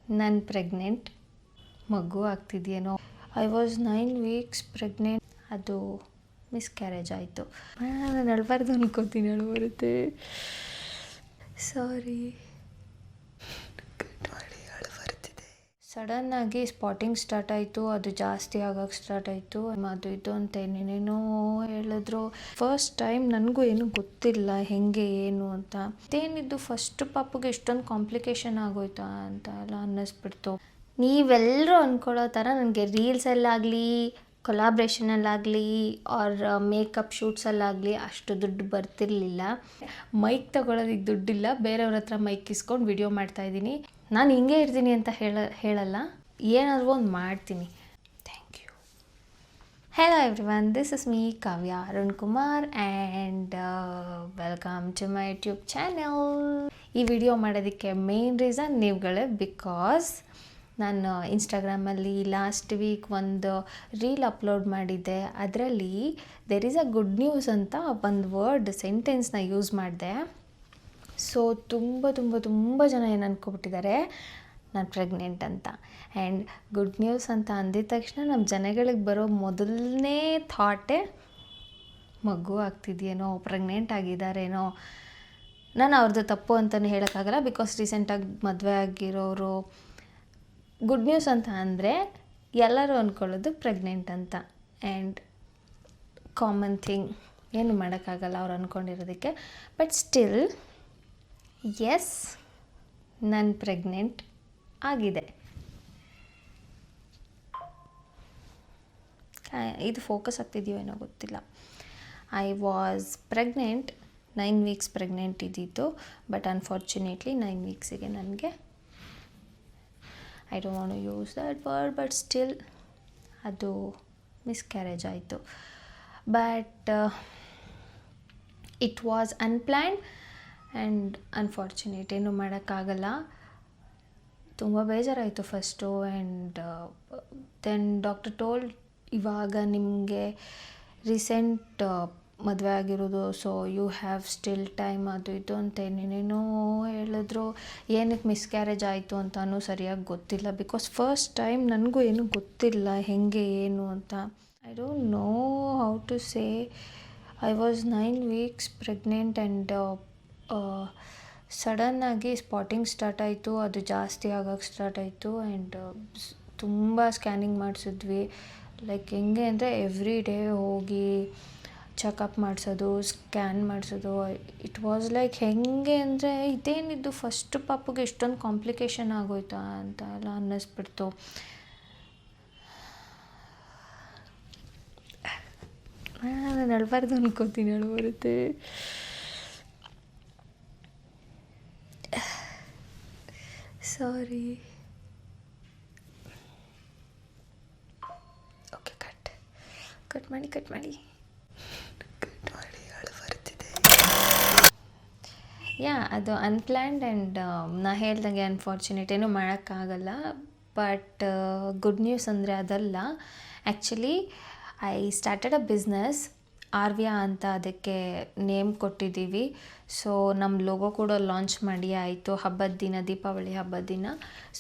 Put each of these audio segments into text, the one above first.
ನಾನು ಪ್ರೆಗ್ನೆಂಟ್, ಮಗು ಆಗ್ತಿದೆಯೇನೋ. I was 9 weeks pregnant. ಅದು ಮಿಸ್ಕ್ಯಾರೇಜ್ ಆಯಿತು. ನಾನು ಅಳಬಾರ್ದು ಅನ್ಕೋತೀನಿ, ಅಳು ಬರುತ್ತೆ. ಸಾರಿ. ಸಡನ್ನಾಗಿ ಸ್ಪಾಟಿಂಗ್ ಸ್ಟಾರ್ಟ್ ಆಯಿತು. ಅದು ಜಾಸ್ತಿ ಆಗೋಕ್ಕೆ ಸ್ಟಾರ್ಟ್ ಆಯಿತು. ಅದು ಇದು ಅಂತ ಏನೇನೇನೋ ಹೇಳಿದ್ರು. ಫಸ್ಟ್ ಟೈಮ್ ನನಗೂ ಏನೂ ಗೊತ್ತಿಲ್ಲ ಹೆಂಗೆ ಏನು ಅಂತ. ಇದೇನಿದ್ದು ಫಸ್ಟ್ ಪಾಪಗೆ ಇಷ್ಟೊಂದು ಕಾಂಪ್ಲಿಕೇಶನ್ ಆಗೋಯ್ತಾ ಅಂತ ಎಲ್ಲ ಅನ್ನಿಸ್ಬಿಡ್ತು. ನೀವೆಲ್ಲರೂ ಅಂದ್ಕೊಳ್ಳೋ ಥರ ನನಗೆ ರೀಲ್ಸಲ್ಲಾಗಲಿ, ಕೊಲಾಬ್ರೇಷನಲ್ಲಾಗಲಿ ಆರ್ ಮೇಕಪ್ ಶೂಟ್ಸಲ್ಲಾಗಲಿ ಅಷ್ಟು ದುಡ್ಡು ಬರ್ತಿರ್ಲಿಲ್ಲ. ಮೈಕ್ ತೊಗೊಳೋದಕ್ಕೆ ದುಡ್ಡಿಲ್ಲ, ಬೇರೆಯವ್ರ ಹತ್ರ ಮೈಕ್ ಇಸ್ಕೊಂಡು ವಿಡಿಯೋ ಮಾಡ್ತಾಯಿದ್ದೀನಿ. ನಾನು ಹಿಂಗೆ ಇರ್ತೀನಿ ಅಂತ ಹೇಳಲ್ಲ, ಏನಾದರೂ ಒಂದು ಮಾಡ್ತೀನಿ. Thank you. Hello everyone, this is me Kavya Arun Kumar and welcome to my YouTube channel. ಈ ವಿಡಿಯೋ ಮಾಡೋದಕ್ಕೆ ಮೇನ್ ರೀಸನ್ ನೀವುಗಳೇ. ಬಿಕಾಸ್ ನಾನು ಇನ್ಸ್ಟಾಗ್ರಾಮಲ್ಲಿ ಲಾಸ್ಟ್ ವೀಕ್ ಒಂದು ರೀಲ್ ಅಪ್ಲೋಡ್ ಮಾಡಿದ್ದೆ. ಅದರಲ್ಲಿ there is a good news ಅಂತ ಒಂದು ಸೆಂಟೆನ್ಸ್ನ ಯೂಸ್ ಮಾಡಿದೆ. ಸೊ ತುಂಬ ಜನ ಏನು ಅಂದ್ಕೊಬಿಟ್ಟಿದ್ದಾರೆ ನಾನು ಪ್ರೆಗ್ನೆಂಟ್ ಅಂತ. ಆ್ಯಂಡ್ ಗುಡ್ ನ್ಯೂಸ್ ಅಂತ ಅಂದಿದ ತಕ್ಷಣ ನಮ್ಮ ಜನಗಳಿಗೆ ಬರೋ ಮೊದಲನೇ ಥಾಟೇ ಮಗು ಆಗ್ತಿದೆಯೇನೋ, ಪ್ರೆಗ್ನೆಂಟ್ ಆಗಿದ್ದಾರೇನೋ. ನಾನು ಅವ್ರದ್ದು ತಪ್ಪು ಅಂತಲೇ ಹೇಳೋಕ್ಕಾಗಲ್ಲ, ಬಿಕಾಸ್ ರೀಸೆಂಟಾಗಿ ಮದುವೆ ಆಗಿರೋರು. ಗುಡ್ ನ್ಯೂಸ್ ಅಂತ ಅಂದರೆ ಎಲ್ಲರೂ ಅಂದ್ಕೊಳ್ಳೋದು ಪ್ರೆಗ್ನೆಂಟ್ ಅಂತ. ಆ್ಯಂಡ್ ಕಾಮನ್ ಥಿಂಗ್, ಏನು ಮಾಡೋಕ್ಕಾಗಲ್ಲ ಅವ್ರು ಅಂದ್ಕೊಂಡಿರೋದಕ್ಕೆ. ಬಟ್ ಸ್ಟಿಲ್ ಎಸ್, ನಾನು ಪ್ರೆಗ್ನೆಂಟ್ ಆಗಿದೆ. ಇದು ಫೋಕಸ್ ಆಗ್ತಿದೆಯೋ ಏನೋ ಗೊತ್ತಿಲ್ಲ. I was pregnant, 9 weeks pregnant ಇದ್ದಿತ್ತು. ಬಟ್ ಅನ್ಫಾರ್ಚುನೇಟ್ಲಿ 9 ವೀಕ್ಸಿಗೆ ನನಗೆ, I don't want to use that word, but still ಅದು ಮಿಸ್ಕ್ಯಾರೇಜ್ ಆಯಿತು. But it was unplanned and unfortunate. ಏನೂ ಮಾಡೋಕ್ಕಾಗಲ್ಲ. ತುಂಬ ಬೇಜಾರಾಯಿತು first. And then doctor told, ಇವಾಗ ನಿಮಗೆ ರೀಸೆಂಟ್ ಮದುವೆ ಆಗಿರೋದು, so you have still time, ಅದು ಇದು ಅಂತ ಏನೇನೇನೋ ಹೇಳಿದ್ರು. ಏನಕ್ಕೆ ಮಿಸ್ಕ್ಯಾರೇಜ್ ಆಯಿತು ಅಂತಲೂ ಸರಿಯಾಗಿ ಗೊತ್ತಿಲ್ಲ. ಬಿಕಾಸ್ ಫಸ್ಟ್ ಟೈಮ್ ನನಗೂ ಏನೂ ಗೊತ್ತಿಲ್ಲ ಹೆಂಗೆ ಏನು ಅಂತ. I don't know how to say. I was 9 weeks pregnant and ಸಡನ್ನಾಗಿ ಸ್ಪಾಟಿಂಗ್ ಸ್ಟಾರ್ಟ್ ಆಯಿತು. ಅದು ಜಾಸ್ತಿ ಆಗೋಕ್ಕೆ ಸ್ಟಾರ್ಟ್ ಆಯಿತು. ಆ್ಯಂಡ್ ತುಂಬ ಸ್ಕ್ಯಾನಿಂಗ್ ಮಾಡಿಸಿದ್ವಿ. ಲೈಕ್ ಹೆಂಗೆ ಅಂದರೆ ಎವ್ರಿ ಡೇ ಹೋಗಿ ಚೆಕಪ್ ಮಾಡಿಸೋದು, ಸ್ಕ್ಯಾನ್ ಮಾಡಿಸೋದು. ಇಟ್ ವಾಸ್ ಲೈಕ್ ಹೆಂಗೆ ಅಂದರೆ ಇದೇನಿದ್ದು ಫಸ್ಟ್ ಪಾಪಗೆ ಇಷ್ಟೊಂದು ಕಾಂಪ್ಲಿಕೇಶನ್ ಆಗೋಯ್ತಾ ಅಂತ ಎಲ್ಲ ಅನ್ನಿಸ್ಬಿಡ್ತು. ನಾನು ಅಳಬಾರ್ದು ಅನ್ಕೋತೀನಿ, ಅಳು ಬರುತ್ತೆ. ಸಾರಿ. ಓಕೆ, ಕಟ್ ಮಾಡಿ ಅಳು ಬರ್ತಿದೆ. ಅದು ಅನ್ಪ್ಲ್ಯಾನ್ಡ್ ಆ್ಯಂಡ್ ನಾ ಹೇಳ್ದಂಗೆ ಅನ್ಫಾರ್ಚುನೇಟ್, ಏನೂ ಮಾಡೋಕ್ಕಾಗಲ್ಲ. ಬಟ್ ಗುಡ್ ನ್ಯೂಸ್ ಅಂದರೆ ಅದಲ್ಲ. Actually I started a business, Aarvya ಅಂತ ಅದಕ್ಕೆ ನೇಮ್ ಕೊಟ್ಟಿದ್ದೀವಿ. ಸೊ ನಮ್ಮ ಲೋಗೋ ಕೂಡ ಲಾಂಚ್ ಮಾಡಿ ಆಯಿತು ಹಬ್ಬದ ದಿನ, ದೀಪಾವಳಿ ಹಬ್ಬದ ದಿನ.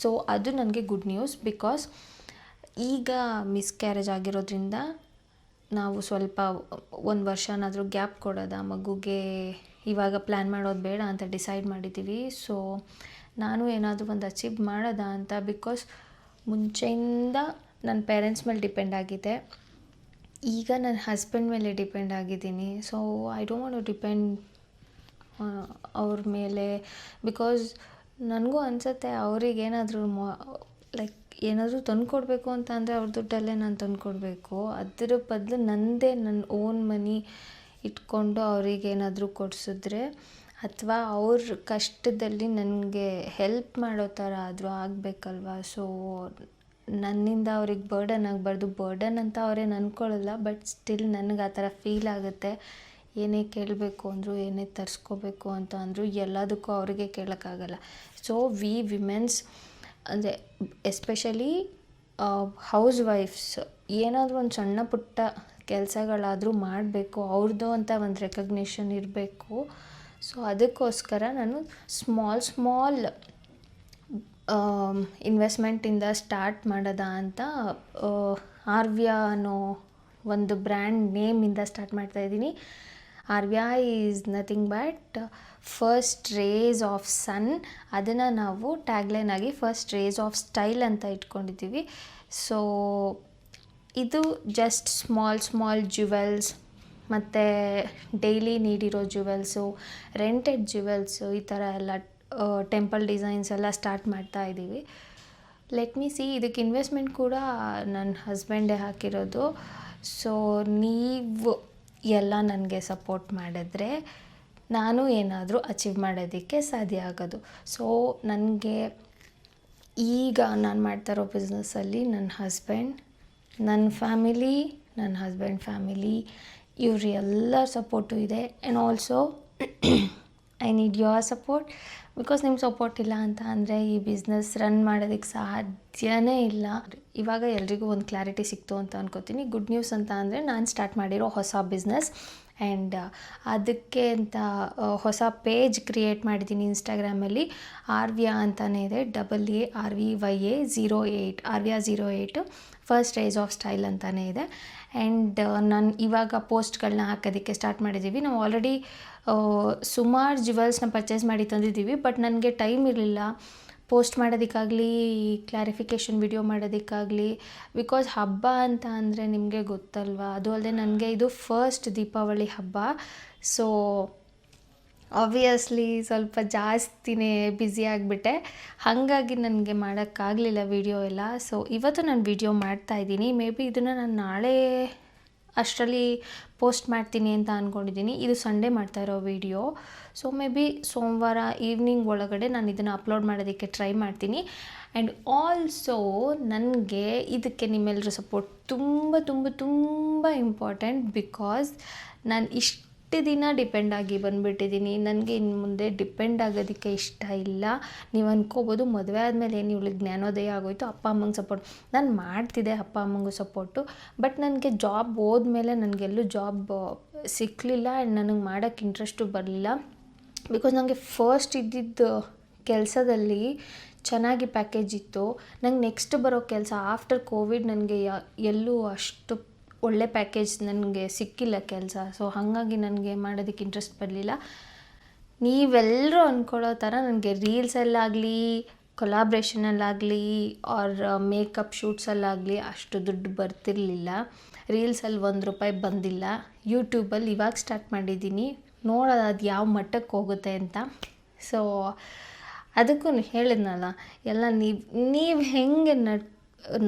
ಸೊ ಅದು ನನಗೆ ಗುಡ್ ನ್ಯೂಸ್. ಬಿಕಾಸ್ ಈಗ ಮಿಸ್ಕ್ಯಾರೇಜ್ ಆಗಿರೋದ್ರಿಂದ ನಾವು ಸ್ವಲ್ಪ 1 ವರ್ಷನಾದರೂ ಗ್ಯಾಪ್ ಕೊಡೋದ ಮಗುಗೆ, ಇವಾಗ ಪ್ಲ್ಯಾನ್ ಮಾಡೋದು ಬೇಡ ಅಂತ ಡಿಸೈಡ್ ಮಾಡಿದ್ದೀವಿ. ಸೊ ನಾನು ಏನಾದರೂ ಒಂದು ಅಚೀವ್ ಮಾಡೋದ ಅಂತ. ಬಿಕಾಸ್ ಮುಂಚೆಯಿಂದ ನನ್ನ ಪೇರೆಂಟ್ಸ್ ಮೇಲೆ ಡಿಪೆಂಡ್ ಆಗಿದೆ, ಈಗ ನನ್ನ ಹಸ್ಬೆಂಡ್ ಮೇಲೆ ಡಿಪೆಂಡ್ ಆಗಿದ್ದೀನಿ. So I don't want to depend ಅವ್ರ ಮೇಲೆ. ಬಿಕಾಸ್ ನನಗೂ ಅನಿಸುತ್ತೆ ಅವ್ರಿಗೇನಾದರೂ ಲೈಕ್ ಏನಾದರೂ ತಂದುಕೊಡ್ಬೇಕು ಅಂತ ಅಂದರೆ ಅವ್ರ ದುಡ್ಡಲ್ಲೇ ನಾನು ತಂದುಕೊಡ್ಬೇಕು. ಅದರ ಬದಲು ನನ್ನ ಓನ್ ಮನಿ ಇಟ್ಕೊಂಡು ಅವ್ರಿಗೇನಾದರೂ ಕೊಡಿಸಿದ್ರೆ, ಅಥವಾ ಅವ್ರ ಕಷ್ಟದಲ್ಲಿ ನನಗೆ ಹೆಲ್ಪ್ ಮಾಡೋ ಥರ ಆದರೂ ಆಗಬೇಕಲ್ವ. ಸೊ ನನ್ನಿಂದ ಅವ್ರಿಗೆ ಬರ್ಡನ್ ಆಗಬಾರ್ದು. ಬರ್ಡನ್ ಅಂತ ಅವ್ರೇನು ಅಂದ್ಕೊಳ್ಳಲ್ಲ, ಬಟ್ ಸ್ಟಿಲ್ ನನಗೆ ಆ ಥರ ಫೀಲ್ ಆಗುತ್ತೆ. ಏನೇ ಕೇಳಬೇಕು ಅಂದರೂ, ಏನೇ ತರಿಸ್ಕೋಬೇಕು ಅಂತ ಅಂದರೂ ಎಲ್ಲದಕ್ಕೂ ಅವರಿಗೆ ಕೇಳೋಕ್ಕಾಗಲ್ಲ. ಸೊ ವಿ ವಿಮೆನ್ಸ್ ಅಂದರೆ ಎಸ್ಪೆಷಲಿ ಹೌಸ್ ವೈಫ್ಸ್ ಏನಾದರೂ ಒಂದು ಸಣ್ಣ ಪುಟ್ಟ ಕೆಲಸಗಳಾದರೂ ಮಾಡಬೇಕು, ಅವ್ರದ್ದು ಅಂತ ಒಂದು ರೆಕಗ್ನಿಷನ್ ಇರಬೇಕು. ಸೊ ಅದಕ್ಕೋಸ್ಕರ ನಾನು ಸ್ಮಾಲ್ ಇನ್ವೆಸ್ಟ್ಮೆಂಟಿಂದ ಸ್ಟಾರ್ಟ್ ಮಾಡೋದ ಅಂತ ಆರ್ವ್ಯ ಅನ್ನೋ ಒಂದು ಬ್ರ್ಯಾಂಡ್ ನೇಮಿಂದ ಸ್ಟಾರ್ಟ್ ಮಾಡ್ತಾಯಿದ್ದೀನಿ. Aarvya is nothing but first rays of sun. ಅದನ್ನು ನಾವು ಟ್ಯಾಗ್ಲೈನ್ ಆಗಿ ಫಸ್ಟ್ ರೇಸ್ ಆಫ್ ಸ್ಟೈಲ್ ಅಂತ ಇಟ್ಕೊಂಡಿದ್ದೀವಿ. ಸೊ ಇದು ಜಸ್ಟ್ ಸ್ಮಾಲ್ ಜ್ಯುವೆಲ್ಸ್ ಮತ್ತು ಡೈಲಿ ನೀಡಿರೋ ಜ್ಯುವೆಲ್ಸು, ರೆಂಟೆಡ್ ಜ್ಯುವೆಲ್ಸು, ಈ ಥರ ಎಲ್ಲ ಟೆಂಪಲ್ ಡಿಸೈನ್ಸ್ ಎಲ್ಲ ಸ್ಟಾರ್ಟ್ ಮಾಡ್ತಾ ಇದ್ದೀವಿ. ಲೆಟ್ ಮೀ ಸಿ, ಇದಕ್ಕೆ ಇನ್ವೆಸ್ಟ್ಮೆಂಟ್ ಕೂಡ ನನ್ನ ಹಸ್ಬೆಂಡೇ ಹಾಕಿರೋದು. ಸೊ ನೀವು ಎಲ್ಲ ನನಗೆ ಸಪೋರ್ಟ್ ಮಾಡಿದ್ರೆ ನಾನು ಏನಾದರೂ ಅಚೀವ್ ಮಾಡೋದಕ್ಕೆ ಸಾಧ್ಯ ಆಗೋದು. ಸೊ ನನಗೆ ಈಗ ನಾನು ಮಾಡ್ತಾ ಇರೋ ಬಿಸ್ನೆಸ್ಸಲ್ಲಿ ನನ್ನ ಹಸ್ಬೆಂಡ್, ನನ್ನ ಫ್ಯಾಮಿಲಿ, ನನ್ನ ಹಸ್ಬೆಂಡ್ ಫ್ಯಾಮಿಲಿ ಇವ್ರ ಎಲ್ಲರ ಸಪೋರ್ಟು ಇದೆ. And also I need your support, because ನಿಮ್ಮ ಸಪೋರ್ಟ್ ಇಲ್ಲ ಅಂತ ಅಂದರೆ ಈ ಬಿಸ್ನೆಸ್ ರನ್ ಮಾಡೋದಕ್ಕೆ ಸಾಧ್ಯನೇ ಇಲ್ಲ. ಇವಾಗ ಎಲ್ರಿಗೂ ಒಂದು ಕ್ಲಾರಿಟಿ ಸಿಕ್ತು ಅಂತ ಅನ್ಕೋತೀನಿ. ಗುಡ್ ನ್ಯೂಸ್ ಅಂತ ಅಂದರೆ ನಾನು ಸ್ಟಾರ್ಟ್ ಮಾಡಿರೋ ಹೊಸ ಬಿಸ್ನೆಸ್, ಆ್ಯಂಡ್ ಅದಕ್ಕೆ ಅಂತ ಹೊಸ ಪೇಜ್ ಕ್ರಿಯೇಟ್ ಮಾಡಿದ್ದೀನಿ ಇನ್ಸ್ಟಾಗ್ರಾಮಲ್ಲಿ. ಆರ್ವ್ಯ ಅಂತಲೇ ಇದೆ, ARVYA08, Arvya 08 first rays of style ಅಂತಲೇ ಇದೆ. ಆ್ಯಂಡ್ ನಾನು ಇವಾಗ ಪೋಸ್ಟ್ಗಳನ್ನ ಹಾಕೋದಕ್ಕೆ ಸ್ಟಾರ್ಟ್ ಮಾಡಿದ್ದೀವಿ. ನಾವು ಆಲ್ರೆಡಿ ಸುಮಾರು ಜ್ಯುವೆಲ್ಸ್ನ ಪರ್ಚೇಸ್ ಮಾಡಿ ತಂದಿದ್ದೀವಿ, ಬಟ್ ನನಗೆ ಟೈಮ್ ಇರಲಿಲ್ಲ ಪೋಸ್ಟ್ ಮಾಡೋದಕ್ಕಾಗಲಿ, ಕ್ಲಾರಿಫಿಕೇಷನ್ ವಿಡಿಯೋ ಮಾಡೋದಕ್ಕಾಗಲಿ. ಬಿಕಾಸ್ ಹಬ್ಬ ಅಂತ ಅಂದರೆ ನಿಮಗೆ ಗೊತ್ತಲ್ವಾ, ಅದು ಅಲ್ಲದೆ ನನಗೆ ಇದು ಫಸ್ಟ್ ದೀಪಾವಳಿ ಹಬ್ಬ. ಸೊ ಆಬ್ವಿಯಸ್ಲಿ ಸ್ವಲ್ಪ ಜಾಸ್ತಿನೇ ಬ್ಯುಸಿ ಆಗಿಬಿಟ್ಟೆ, ಹಾಗಾಗಿ ನನಗೆ ಮಾಡೋಕ್ಕಾಗಲಿಲ್ಲ ವಿಡಿಯೋ ಎಲ್ಲ. ಸೊ ಇವತ್ತು ನಾನು ವಿಡಿಯೋ ಮಾಡ್ತಾಯಿದ್ದೀನಿ. ಮೇ ಬಿ ಇದನ್ನು ನಾನು ನಾಳೆ ಅಷ್ಟರಲ್ಲಿ ಪೋಸ್ಟ್ ಮಾಡ್ತೀನಿ ಅಂತ ಅಂದ್ಕೊಂಡಿದ್ದೀನಿ. ಇದು ಸಂಡೇ ಮಾಡ್ತಾ ಇರೋ ವಿಡಿಯೋ. ಸೊ ಮೇ ಬಿ ಸೋಮವಾರ ಈವ್ನಿಂಗ್ ಒಳಗಡೆ ನಾನು ಇದನ್ನು ಅಪ್ಲೋಡ್ ಮಾಡೋದಕ್ಕೆ ಟ್ರೈ ಮಾಡ್ತೀನಿ. ಆ್ಯಂಡ್ ಆಲ್ಸೋ ನನಗೆ ಇದಕ್ಕೆ ನಿಮ್ಮೆಲ್ಲರ ಸಪೋರ್ಟ್ ತುಂಬ ತುಂಬ ತುಂಬ ಇಂಪಾರ್ಟೆಂಟ್. ಬಿಕಾಸ್ ನಾನು ಇಷ್ಟು ದಿನ ಡಿಪೆಂಡ್ ಆಗಿ ಬಂದುಬಿಟ್ಟಿದ್ದೀನಿ. ನನಗೆ ಇನ್ನು ಮುಂದೆ ಡಿಪೆಂಡ್ ಆಗೋದಕ್ಕೆ ಇಷ್ಟ ಇಲ್ಲ. ನೀವು ಅಂದ್ಕೋಬೋದು ಮದುವೆ ಆದಮೇಲೆ ಏನು ಇವಳಿಗೆ ಜ್ಞಾನೋದಯ ಆಗೋಯ್ತು, ಅಪ್ಪ ಅಮ್ಮಂಗೆ ಸಪೋರ್ಟ್. ನಾನು ಮಾಡ್ತಿದ್ದೆ ಅಪ್ಪ ಅಮ್ಮಂಗೂ ಸಪೋರ್ಟು, ಬಟ್ ನನಗೆ ಜಾಬ್ ಹೋದ್ಮೇಲೆ ನನಗೆಲ್ಲೂ ಜಾಬ್ ಸಿಕ್ಕಲಿಲ್ಲ. ಆ್ಯಂಡ್ ನನಗೆ ಮಾಡೋಕ್ಕೆ ಇಂಟ್ರೆಸ್ಟು ಬರಲಿಲ್ಲ. ಬಿಕಾಸ್ ನನಗೆ ಫಸ್ಟ್ ಇದ್ದಿದ್ದು ಕೆಲಸದಲ್ಲಿ ಚೆನ್ನಾಗಿ ಪ್ಯಾಕೇಜ್ ಇತ್ತು. ನಂಗೆ ನೆಕ್ಸ್ಟ್ ಬರೋ ಕೆಲಸ ಆಫ್ಟರ್ ಕೋವಿಡ್ ನನಗೆ ಎಲ್ಲೂ ಅಷ್ಟು ಒಳ್ಳೆ ಪ್ಯಾಕೇಜ್ ನನಗೆ ಸಿಕ್ಕಿಲ್ಲ ಕೆಲಸ. ಸೊ ಹಾಗಾಗಿ ನನಗೆ ಮಾಡೋದಕ್ಕೆ ಇಂಟ್ರೆಸ್ಟ್ ಬರಲಿಲ್ಲ. ನೀವೆಲ್ಲರೂ ಅಂದ್ಕೊಳ್ಳೋ ಥರ ನನಗೆ ರೀಲ್ಸಲ್ಲಾಗಲಿ, ಕೊಲಾಬ್ರೇಷನಲ್ಲಾಗಲಿ, ಆರ್ ಮೇಕಪ್ ಶೂಟ್ಸಲ್ಲಾಗಲಿ ಅಷ್ಟು ದುಡ್ಡು ಬರ್ತಿರಲಿಲ್ಲ. ರೀಲ್ಸಲ್ಲಿ ₹1 ಬಂದಿಲ್ಲ. ಯೂಟ್ಯೂಬಲ್ಲಿ ಇವಾಗ ಸ್ಟಾರ್ಟ್ ಮಾಡಿದ್ದೀನಿ, ನೋಡೋದು ಅದು ಯಾವ ಮಟ್ಟಕ್ಕೆ ಹೋಗುತ್ತೆ ಅಂತ. ಸೊ ಅದಕ್ಕೂ ಹೇಳಿದ್ನಲ್ಲ, ಎಲ್ಲ ನೀವು ಹೆಂಗೆ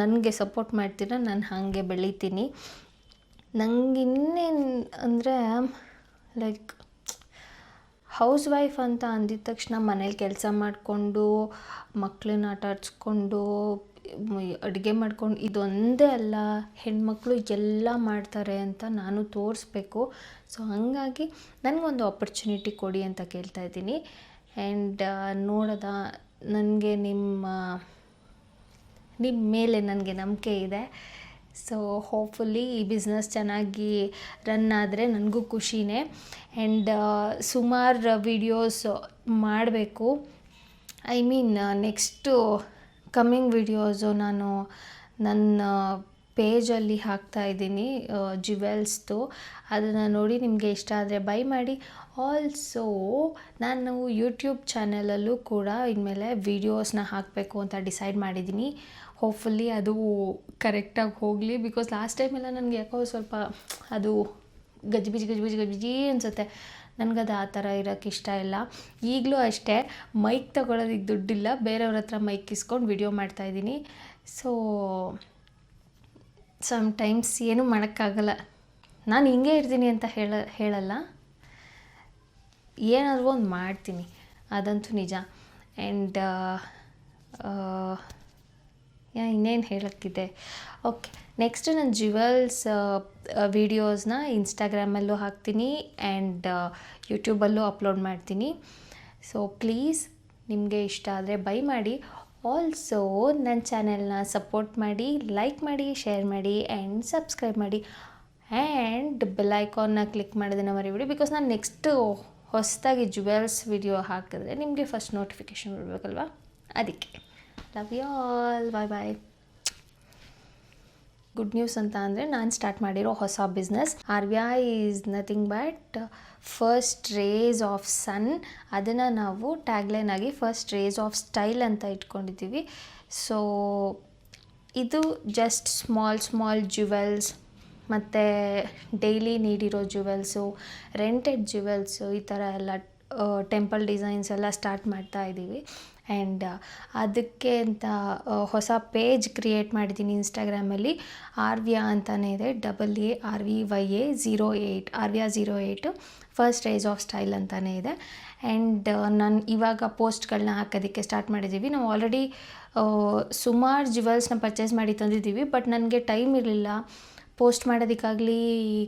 ನನಗೆ ಸಪೋರ್ಟ್ ಮಾಡ್ತೀರ, ನಾನು ಹಾಗೆ ಬೆಳಿತೀನಿ. ನಂಗೆ ಇನ್ನೇನು ಅಂದರೆ ಲೈಕ್ ಹೌಸ್ ವೈಫ್ ಅಂತ ಅಂದಿದ ತಕ್ಷಣ ಮನೇಲಿ ಕೆಲಸ ಮಾಡಿಕೊಂಡು, ಮಕ್ಕಳನ್ನ ಆಟ ಆಡಿಸ್ಕೊಂಡು, ಅಡುಗೆ ಮಾಡ್ಕೊಂಡು, ಇದೊಂದೇ ಅಲ್ಲ, ಹೆಣ್ಮಕ್ಳು ಎಲ್ಲ ಮಾಡ್ತಾರೆ ಅಂತ ನಾನು ತೋರಿಸ್ಬೇಕು. ಸೊ ಹಾಗಾಗಿ ನನಗೊಂದು ಆಪರ್ಚುನಿಟಿ ಕೊಡಿ ಅಂತ ಕೇಳ್ತಾ ಇದ್ದೀನಿ. ಆ್ಯಂಡ್ ನೋಡೋದ, ನನಗೆ ನಿಮ್ಮ ಮೇಲೆ ನನಗೆ ನಂಬಿಕೆ ಇದೆ. ಸೊ ಹೋಪ್ಫುಲ್ಲಿ ಈ ಬಿಸ್ನೆಸ್ ಚೆನ್ನಾಗಿ ರನ್ ಆದರೆ ನನಗೂ ಖುಷಿನೇ. ಆ್ಯಂಡ್ ಸುಮಾರು ವಿಡಿಯೋಸ್ ಮಾಡಬೇಕು. I mean next coming videos ನಾನು ನನ್ನ ಪೇಜಲ್ಲಿ ಹಾಕ್ತಾಯಿದ್ದೀನಿ ಜ್ಯುವೆಲ್ಸ್ದು. ಅದನ್ನು ನೋಡಿ ನಿಮಗೆ ಇಷ್ಟ ಆದರೆ ಬೈ ಮಾಡಿ. ಆಲ್ಸೋ ನಾನು ಯೂಟ್ಯೂಬ್ ಚಾನಲಲ್ಲೂ ಕೂಡ ಇನ್ಮೇಲೆ ವೀಡಿಯೋಸ್ನ ಹಾಕಬೇಕು ಅಂತ ಡಿಸೈಡ್ ಮಾಡಿದ್ದೀನಿ. ಹೋಪ್ಫುಲ್ಲಿ ಅದು ಕರೆಕ್ಟಾಗಿ ಹೋಗಲಿ. ಬಿಕಾಸ್ ಲಾಸ್ಟ್ ಟೈಮೆಲ್ಲ ನನಗೆ ಯಾಕೋ ಸ್ವಲ್ಪ ಅದು ಗಜಿಬಿಜಿ ಅನಿಸುತ್ತೆ. ನನಗದು ಆ ಥರ ಇರೋಕ್ಕೆ ಇಷ್ಟ ಇಲ್ಲ. ಈಗಲೂ ಅಷ್ಟೇ, ಮೈಕ್ ತೊಗೊಳೋದಕ್ಕೆ ದುಡ್ಡಿಲ್ಲ, ಬೇರೆಯವ್ರ ಹತ್ರ ಮೈಕ್ ಇಸ್ಕೊಂಡು ವಿಡಿಯೋ ಮಾಡ್ತಾಯಿದ್ದೀನಿ. ಸೊ ಸಮ್ಟೈಮ್ಸ್ ಏನೂ ಮಾಡೋಕ್ಕಾಗಲ್ಲ. ನಾನು ಹಿಂಗೆ ಇರ್ತೀನಿ ಅಂತ ಹೇಳಲ್ಲ, ಏನಾದರೂ ಒಂದು ಮಾಡ್ತೀನಿ, ಅದಂತೂ ನಿಜ. ಆ್ಯಂಡ್ ಇನ್ನೇನು ಹೇಳೋಕ್ಕಿದೆ. ಓಕೆ, ನೆಕ್ಸ್ಟ್ ನಾನು ಜ್ಯುವೆಲ್ಸ್ ವೀಡಿಯೋಸ್ನ ಇನ್ಸ್ಟಾಗ್ರಾಮಲ್ಲೂ ಹಾಕ್ತೀನಿ ಆ್ಯಂಡ್ ಯೂಟ್ಯೂಬಲ್ಲೂ ಅಪ್ಲೋಡ್ ಮಾಡ್ತೀನಿ. ಸೊ ಪ್ಲೀಸ್ ನಿಮಗೆ ಇಷ್ಟ ಆದರೆ ಬೈ ಮಾಡಿ. ಆಲ್ಸೋ ನನ್ನ ಚಾನೆಲ್ನ ಸಪೋರ್ಟ್ ಮಾಡಿ, ಲೈಕ್ ಮಾಡಿ, ಶೇರ್ ಮಾಡಿ ಆ್ಯಂಡ್ ಸಬ್ಸ್ಕ್ರೈಬ್ ಮಾಡಿ. ಆ್ಯಂಡ್ ಬೆಲ್ ಐಕಾನ್ನ ಕ್ಲಿಕ್ ಮಾಡೋದನ್ನು ಮರಿಬೇಡಿ. ಬಿಕಾಸ್ ನಾನು ನೆಕ್ಸ್ಟು ಹೊಸದಾಗಿ ಜ್ಯುವೆಲ್ಸ್ ವಿಡಿಯೋ ಹಾಕಿದ್ರೆ ನಿಮಗೆ ಫಸ್ಟ್ ನೋಟಿಫಿಕೇಷನ್ ಬರಬೇಕಲ್ವ, ಅದಕ್ಕೆ. Love you all, bye. Good news ಅಂತ ಅಂದರೆ ನಾನು ಸ್ಟಾರ್ಟ್ ಮಾಡಿರೋ ಹೊಸ business Aarvya is nothing but first rays of sun. ಅದನ್ನು ನಾವು ಟ್ಯಾಗ್ಲೈನ್ ಆಗಿ ಫಸ್ಟ್ ರೇಸ್ ಆಫ್ ಸ್ಟೈಲ್ ಅಂತ ಇಟ್ಕೊಂಡಿದ್ದೀವಿ. ಸೊ ಇದು ಜಸ್ಟ್ ಸ್ಮಾಲ್ ಜ್ಯುವೆಲ್ಸ್ ಮತ್ತು ಡೈಲಿ ನೀಡಿರೋ ಜ್ಯುವೆಲ್ಸು, ರೆಂಟೆಡ್ ಜ್ಯುವೆಲ್ಸು, ಈ ಥರ ಎಲ್ಲ ಟೆಂಪಲ್ ಡಿಸೈನ್ಸ್ ಎಲ್ಲ ಸ್ಟಾರ್ಟ್ ಮಾಡ್ತಾ ಇದ್ದೀವಿ. ಆ್ಯಂಡ್ ಅದಕ್ಕೆ ಅಂತ ಹೊಸ ಪೇಜ್ ಕ್ರಿಯೇಟ್ ಮಾಡಿದ್ದೀನಿ ಇನ್ಸ್ಟಾಗ್ರಾಮಲ್ಲಿ. ಆರ್ವಿಯಾ ಅಂತಲೇ ಇದೆ, ARVYA08, Arvya 08 first rays of style ಅಂತಲೇ ಇದೆ. ಆ್ಯಂಡ್ ನಾನು ಇವಾಗ ಪೋಸ್ಟ್ಗಳನ್ನ ಹಾಕೋದಕ್ಕೆ ಸ್ಟಾರ್ಟ್ ಮಾಡಿದ್ದೀವಿ. ನಾವು ಆಲ್ರೆಡಿ ಸುಮಾರು ಜ್ಯುವೆಲ್ಸ್ನ ಪರ್ಚೇಸ್ ಮಾಡಿ ತಂದಿದ್ದೀವಿ, ಬಟ್ ನನಗೆ ಟೈಮ್ ಇರಲಿಲ್ಲ ಪೋಸ್ಟ್ ಮಾಡೋದಕ್ಕಾಗಲಿ,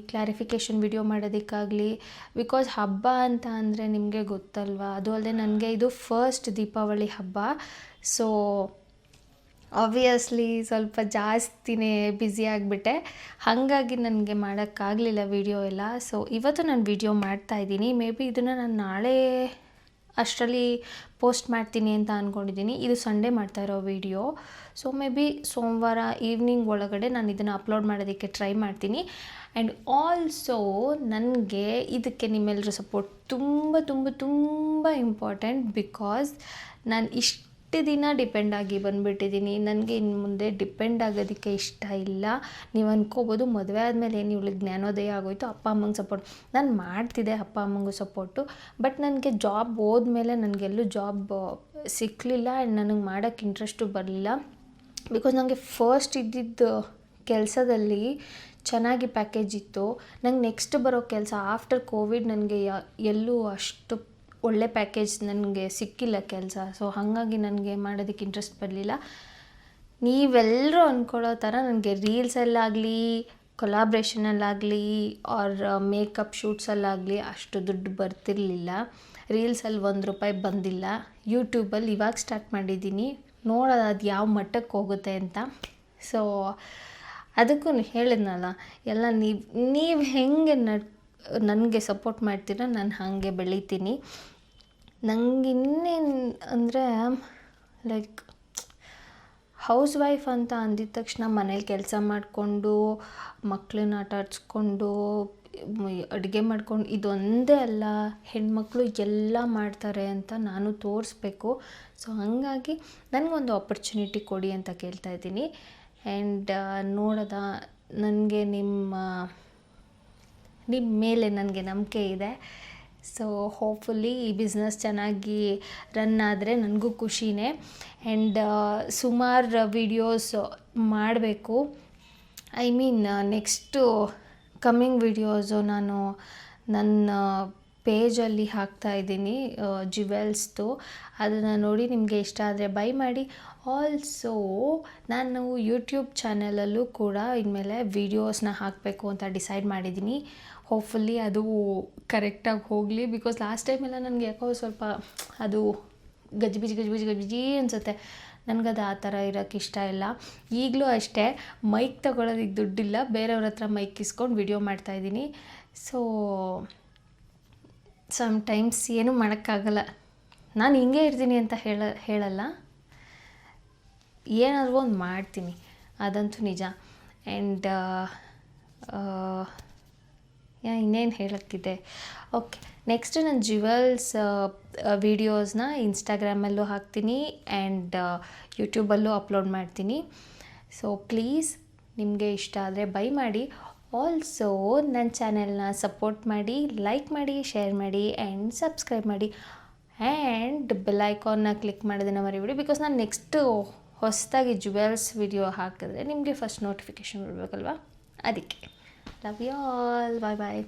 ಕ್ಲಾರಿಫಿಕೇಷನ್ ವಿಡಿಯೋ ಮಾಡೋದಕ್ಕಾಗಲಿ. ಬಿಕಾಸ್ ಹಬ್ಬ ಅಂತ ಅಂದರೆ ನಿಮಗೆ ಗೊತ್ತಲ್ವ, ಅದು ಅಲ್ಲದೆ ನನಗೆ ಇದು ಫಸ್ಟ್ ದೀಪಾವಳಿ ಹಬ್ಬ. ಸೊ ಆಬ್ವಿಯಸ್ಲಿ ಸ್ವಲ್ಪ ಜಾಸ್ತಿನೇ ಬ್ಯುಸಿ ಆಗಿಬಿಟ್ಟೆ, ಹಾಗಾಗಿ ನನಗೆ ಮಾಡೋಕ್ಕಾಗಲಿಲ್ಲ ವಿಡಿಯೋ ಎಲ್ಲ. ಸೊ ಇವತ್ತು ನಾನು ವಿಡಿಯೋ ಮಾಡ್ತಾಯಿದ್ದೀನಿ. ಮೇ ಬಿ ಇದನ್ನು ನಾನು ನಾಳೆ ಅಷ್ಟರಲ್ಲಿ ಪೋಸ್ಟ್ ಮಾಡ್ತೀನಿ ಅಂತ ಅಂದ್ಕೊಂಡಿದ್ದೀನಿ. ಇದು ಸಂಡೇ ಮಾಡ್ತಾ ಇರೋ ವಿಡಿಯೋ. ಸೊ ಮೇ ಬಿ ಸೋಮವಾರ ಈವ್ನಿಂಗ್ ಒಳಗಡೆ ನಾನು ಇದನ್ನು ಅಪ್ಲೋಡ್ ಮಾಡೋದಕ್ಕೆ ಟ್ರೈ ಮಾಡ್ತೀನಿ. ಆ್ಯಂಡ್ ಆಲ್ಸೋ ನನಗೆ ಇದಕ್ಕೆ ನಿಮ್ಮೆಲ್ಲರ ಸಪೋರ್ಟ್ ತುಂಬ ತುಂಬ ತುಂಬ ಇಂಪಾರ್ಟೆಂಟ್. ಬಿಕಾಸ್ ನಾನು ಇಷ್ಟು ದಿನ ಡಿಪೆಂಡ್ ಆಗಿ ಬಂದುಬಿಟ್ಟಿದ್ದೀನಿ. ನನಗೆ ಇನ್ನು ಮುಂದೆ ಡಿಪೆಂಡ್ ಆಗೋದಕ್ಕೆ ಇಷ್ಟ ಇಲ್ಲ. ನೀವು ಅಂದ್ಕೋಬೋದು ಮದುವೆ ಆದಮೇಲೆ ಏನು ಇವಳಿಗೆ ಜ್ಞಾನೋದಯ ಆಗೋಯ್ತು, ಅಪ್ಪ ಅಮ್ಮಂಗೆ ಸಪೋರ್ಟ್. ನಾನು ಮಾಡ್ತಿದ್ದೆ ಅಪ್ಪ ಅಮ್ಮಂಗೂ ಸಪೋರ್ಟು, ಬಟ್ ನನಗೆ ಜಾಬ್ ಹೋದ್ಮೇಲೆ ನನಗೆಲ್ಲೂ ಜಾಬ್ ಸಿಕ್ಕಲಿಲ್ಲ. ಆ್ಯಂಡ್ ನನಗೆ ಮಾಡೋಕ್ಕೆ ಇಂಟ್ರೆಸ್ಟು ಬರಲಿಲ್ಲ. ಬಿಕಾಸ್ ನನಗೆ ಫಸ್ಟ್ ಇದ್ದಿದ್ದು ಕೆಲಸದಲ್ಲಿ ಚೆನ್ನಾಗಿ ಪ್ಯಾಕೇಜ್ ಇತ್ತು. ನಂಗೆ ನೆಕ್ಸ್ಟ್ ಬರೋ ಕೆಲಸ ಆಫ್ಟರ್ ಕೋವಿಡ್ ನನಗೆ ಎಲ್ಲೂ ಅಷ್ಟು ಒಳ್ಳೆ ಪ್ಯಾಕೇಜ್ ನನಗೆ ಸಿಕ್ಕಿಲ್ಲ ಕೆಲಸ. ಸೊ ಹಾಗಾಗಿ ನನಗೆ ಮಾಡೋದಕ್ಕೆ ಇಂಟ್ರೆಸ್ಟ್ ಬರಲಿಲ್ಲ. ನೀವೆಲ್ಲರೂ ಅಂದ್ಕೊಳ್ಳೋ ಥರ ನನಗೆ ರೀಲ್ಸಲ್ಲಾಗಲಿ, ಕೊಲಾಬ್ರೇಷನಲ್ಲಾಗಲಿ, ಆರ್ ಮೇಕಪ್ ಶೂಟ್ಸಲ್ಲಾಗಲಿ ಅಷ್ಟು ದುಡ್ಡು ಬರ್ತಿರಲಿಲ್ಲ. ರೀಲ್ಸಲ್ಲಿ ₹1 ಬಂದಿಲ್ಲ. ಯೂಟ್ಯೂಬಲ್ಲಿ ಇವಾಗ ಸ್ಟಾರ್ಟ್ ಮಾಡಿದ್ದೀನಿ, ನೋಡೋದು ಅದು ಯಾವ ಮಟ್ಟಕ್ಕೆ ಹೋಗುತ್ತೆ ಅಂತ. ಸೊ ಅದಕ್ಕೂ ಹೇಳಿದ್ನಲ್ಲ, ಎಲ್ಲ ನೀವು ಹೆಂಗೆ ನನಗೆ ಸಪೋರ್ಟ್ ಮಾಡ್ತೀರ, ನಾನು ಹಾಗೆ ಬೆಳಿತೀನಿ. ನಂಗೆ ಇನ್ನೇನು ಅಂದರೆ ಲೈಕ್ ಹೌಸ್ ವೈಫ್ ಅಂತ ಅಂದಿದ ತಕ್ಷಣ ಮನೇಲಿ ಕೆಲಸ ಮಾಡಿಕೊಂಡು, ಮಕ್ಕಳನ್ನ ಆಟ ಆಡಿಸ್ಕೊಂಡು, ಅಡುಗೆ ಮಾಡ್ಕೊಂಡು, ಇದೊಂದೇ ಅಲ್ಲ, ಹೆಣ್ಮಕ್ಳು ಎಲ್ಲ ಮಾಡ್ತಾರೆ ಅಂತ ನಾನು ತೋರಿಸ್ಬೇಕು. ಸೊ ಹಾಗಾಗಿ ನನಗೊಂದು ಆಪರ್ಚುನಿಟಿ ಕೊಡಿ ಅಂತ ಕೇಳ್ತಾ ಇದ್ದೀನಿ. ಆ್ಯಂಡ್ ನೋಡೋದ, ನನಗೆ ನಿಮ್ಮ ಮೇಲೆ ನನಗೆ ನಂಬಿಕೆ ಇದೆ. ಸೊ ಹೋಪ್ಫುಲ್ಲಿ ಈ ಬಿಸ್ನೆಸ್ ಚೆನ್ನಾಗಿ ರನ್ ಆದರೆ ನನಗೂ ಖುಷಿನೇ. ಆ್ಯಂಡ್ ಸುಮಾರು ವಿಡಿಯೋಸ್ ಮಾಡಬೇಕು. I mean next coming videos ನಾನು ನನ್ನ ಪೇಜಲ್ಲಿ ಹಾಕ್ತಾಯಿದ್ದೀನಿ ಜ್ಯುವೆಲ್ಸ್ದು. ಅದನ್ನು ನೋಡಿ ನಿಮಗೆ ಇಷ್ಟ ಆದರೆ ಬೈ ಮಾಡಿ. ಆಲ್ಸೋ ನಾನು ಯೂಟ್ಯೂಬ್ ಚಾನಲಲ್ಲೂ ಕೂಡ ಇನ್ಮೇಲೆ ವೀಡಿಯೋಸ್ನ ಹಾಕಬೇಕು ಅಂತ ಡಿಸೈಡ್ ಮಾಡಿದ್ದೀನಿ. ಹೋಪ್ಫುಲ್ಲಿ ಅದು ಕರೆಕ್ಟಾಗಿ ಹೋಗಲಿ. ಬಿಕಾಸ್ ಲಾಸ್ಟ್ ಟೈಮೆಲ್ಲ ನನಗೆ ಯಾಕೋ ಸ್ವಲ್ಪ ಅದು ಗಜಿಬಿಜಿ ಅನಿಸುತ್ತೆ. ನನಗದು ಆ ಥರ ಇರೋಕ್ಕೆ ಇಷ್ಟ ಇಲ್ಲ. ಈಗಲೂ ಅಷ್ಟೇ, ಮೈಕ್ ತೊಗೊಳೋದಕ್ಕೆ ದುಡ್ಡಿಲ್ಲ, ಬೇರೆಯವ್ರ ಹತ್ರ ಮೈಕ್ ಇಸ್ಕೊಂಡು ವಿಡಿಯೋ ಮಾಡ್ತಾಯಿದ್ದೀನಿ. ಸೊ ಸಮ್ಟೈಮ್ಸ್ ಏನೂ ಮಾಡೋಕ್ಕಾಗಲ್ಲ. ನಾನು ಹಿಂಗೆ ಇರ್ತೀನಿ ಅಂತ ಹೇಳಲ್ಲ, ಏನಾದರೂ ಒಂದು ಮಾಡ್ತೀನಿ, ಅದಂತೂ ನಿಜ. ಆ್ಯಂಡ್ ಇನ್ನೇನು ಹೇಳೋಕ್ಕಿದೆ. ಓಕೆ, ನೆಕ್ಸ್ಟ್ ನಾನು ಜ್ಯುವೆಲ್ಸ್ ವೀಡಿಯೋಸ್ನ ಇನ್ಸ್ಟಾಗ್ರಾಮಲ್ಲೂ ಹಾಕ್ತೀನಿ ಆ್ಯಂಡ್ ಯೂಟ್ಯೂಬಲ್ಲೂ ಅಪ್ಲೋಡ್ ಮಾಡ್ತೀನಿ. ಸೊ ಪ್ಲೀಸ್ ನಿಮಗೆ ಇಷ್ಟ ಆದರೆ ಬೈ ಮಾಡಿ. ಆಲ್ಸೋ ನನ್ನ ಚಾನೆಲ್ನ ಸಪೋರ್ಟ್ ಮಾಡಿ, ಲೈಕ್ ಮಾಡಿ, ಶೇರ್ ಮಾಡಿ ಆ್ಯಂಡ್ ಸಬ್ಸ್ಕ್ರೈಬ್ ಮಾಡಿ. ಆ್ಯಂಡ್ ಬೆಲ್ ಐಕಾನ್ನ ಕ್ಲಿಕ್ ಮಾಡೋದನ್ನು ಮರಿಬೇಡಿ. ಬಿಕಾಸ್ ನಾನು ನೆಕ್ಸ್ಟು ಹೊಸದಾಗಿ ಜ್ಯುವೆಲ್ಸ್ ವಿಡಿಯೋ ಹಾಕಿದ್ರೆ ನಿಮಗೆ ಫಸ್ಟ್ ನೋಟಿಫಿಕೇಷನ್ ಬರಬೇಕಲ್ವ, ಅದಕ್ಕೆ. Love you all, bye.